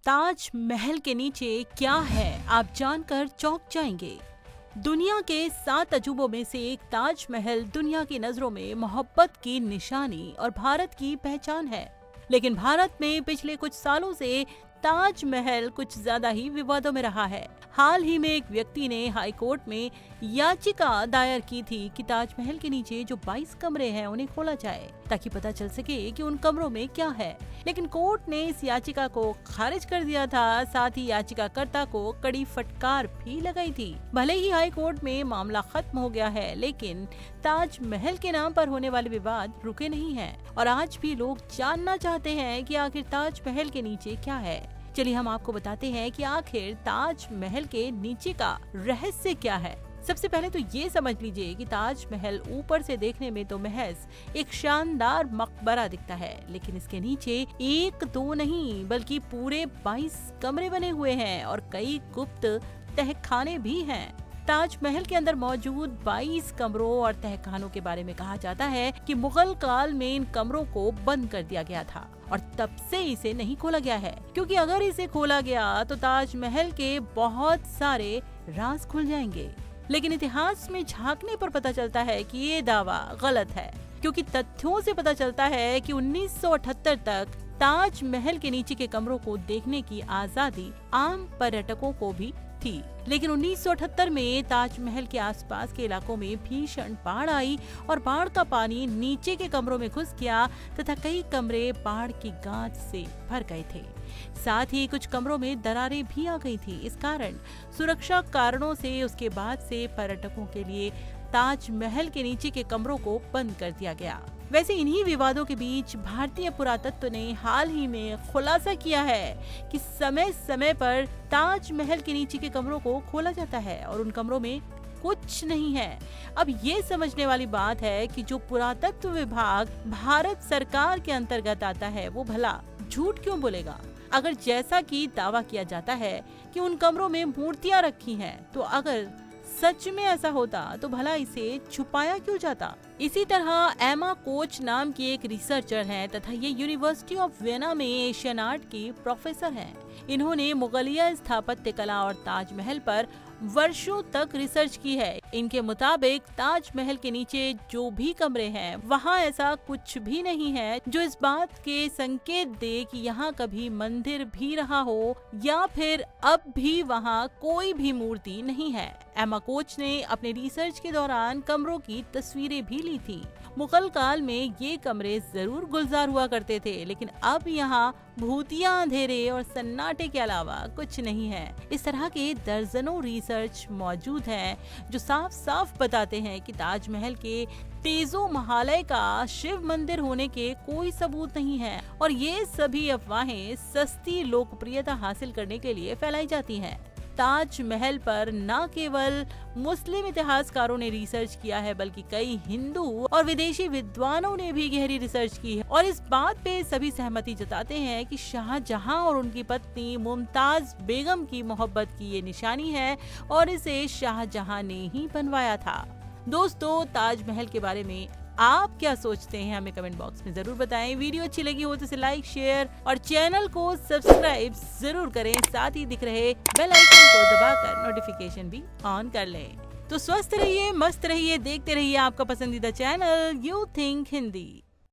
ताज महल के नीचे क्या है, आप जानकर चौंक जाएंगे। दुनिया के 7 अजूबों में से एक ताज महल दुनिया की नजरों में मोहब्बत की निशानी और भारत की पहचान है। लेकिन भारत में पिछले कुछ सालों से ताज महल कुछ ज्यादा ही विवादों में रहा है। हाल ही में एक व्यक्ति ने हाई कोर्ट में याचिका दायर की थी कि ताजमहल के नीचे जो 22 कमरे हैं उन्हें खोला जाए ताकि पता चल सके कि उन कमरों में क्या है। लेकिन कोर्ट ने इस याचिका को खारिज कर दिया था। साथ ही याचिकाकर्ता को कड़ी फटकार भी लगाई थी। भले ही हाई कोर्ट में मामला खत्म हो गया है, लेकिन ताजमहल के नाम पर होने वाले विवाद रुके नहीं हैं और आज भी लोग जानना चाहते हैं कि आखिर ताजमहल के नीचे क्या है। चलिए हम आपको बताते हैं कि आखिर ताजमहल के नीचे का रहस्य क्या है। सबसे पहले तो ये समझ लीजिए कि ताजमहल ऊपर से देखने में तो महज एक शानदार मकबरा दिखता है, लेकिन इसके नीचे एक दो नहीं बल्कि पूरे 22 कमरे बने हुए हैं और कई गुप्त तहखाने भी हैं। ताजमहल के अंदर मौजूद 22 कमरों और तहखानों के बारे में कहा जाता है कि मुगल काल में इन कमरों को बंद कर दिया गया था और तब से इसे नहीं खोला गया है, क्योंकि अगर इसे खोला गया तो ताजमहल के बहुत सारे राज खुल जाएंगे। लेकिन इतिहास में झांकने पर पता चलता है कि ये दावा गलत है, क्योंकि तथ्यों से पता चलता है कि 1978 तक ताजमहल के नीचे के कमरों को देखने की आजादी आम पर्यटकों को भी थी। लेकिन 1978 में ताजमहल के आसपास के इलाकों में भीषण बाढ़ आई और बाढ़ का पानी नीचे के कमरों में घुस गया तथा कई कमरे बाढ़ की गाज से भर गए थे। साथ ही कुछ कमरों में दरारें भी आ गई थी। इस कारण सुरक्षा कारणों से उसके बाद से पर्यटकों के लिए ताजमहल के नीचे के कमरों को बंद कर दिया गया। वैसे इन्हीं विवादों के बीच भारतीय पुरातत्व ने हाल ही में खुलासा किया है कि समय समय पर ताजमहल के नीचे के कमरों को खोला जाता है और उन कमरों में कुछ नहीं है। अब ये समझने वाली बात है कि जो पुरातत्व विभाग भारत सरकार के अंतर्गत आता है वो भला झूठ क्यों बोलेगा। अगर जैसा कि दावा किया जाता है कि उन कमरों में मूर्तियां रखी हैं, तो अगर सच में ऐसा होता तो भला इसे छुपाया क्यों जाता। इसी तरह एमा कोच नाम की एक रिसर्चर हैं तथा ये यूनिवर्सिटी ऑफ वियना में एशियन आर्ट की प्रोफेसर हैं। इन्होंने मुगलिया स्थापत्य कला और ताजमहल पर वर्षों तक रिसर्च की है। इनके मुताबिक ताजमहल के नीचे जो भी कमरे हैं वहाँ ऐसा कुछ भी नहीं है जो इस बात के संकेत दे कि यहाँ कभी मंदिर भी रहा हो या फिर अब भी वहाँ कोई भी मूर्ति नहीं है। एमा कोच ने अपने रिसर्च के दौरान कमरों की तस्वीरें भी ली थी। मुगल काल में ये कमरे जरूर गुलजार हुआ करते थे, लेकिन अब यहाँ भूतिया अंधेरे और सन्नाटे के अलावा कुछ नहीं है। इस तरह के दर्जनों रिसर्च मौजूद हैं जो साफ साफ बताते हैं कि ताजमहल के तेजो महालय का शिव मंदिर होने के कोई सबूत नहीं है और ये सभी अफवाहें सस्ती लोकप्रियता हासिल करने के लिए फैलाई जाती हैं। ताजमहल पर न केवल मुस्लिम इतिहासकारों ने रिसर्च किया है, बल्कि कई हिंदू और विदेशी विद्वानों ने भी गहरी रिसर्च की है और इस बात पे सभी सहमति जताते हैं कि शाहजहां और उनकी पत्नी मुमताज बेगम की मोहब्बत की ये निशानी है और इसे शाहजहां ने ही बनवाया था। दोस्तों, ताजमहल के बारे में आप क्या सोचते हैं हमें कमेंट बॉक्स में जरूर बताएं। वीडियो अच्छी लगी हो तो इसे लाइक, शेयर और चैनल को सब्सक्राइब जरूर करें। साथ ही दिख रहे बेल आइकन को दबाकर नोटिफिकेशन भी ऑन कर लें। तो स्वस्थ रहिए, मस्त रहिए, देखते रहिए आपका पसंदीदा चैनल यू थिंक हिंदी।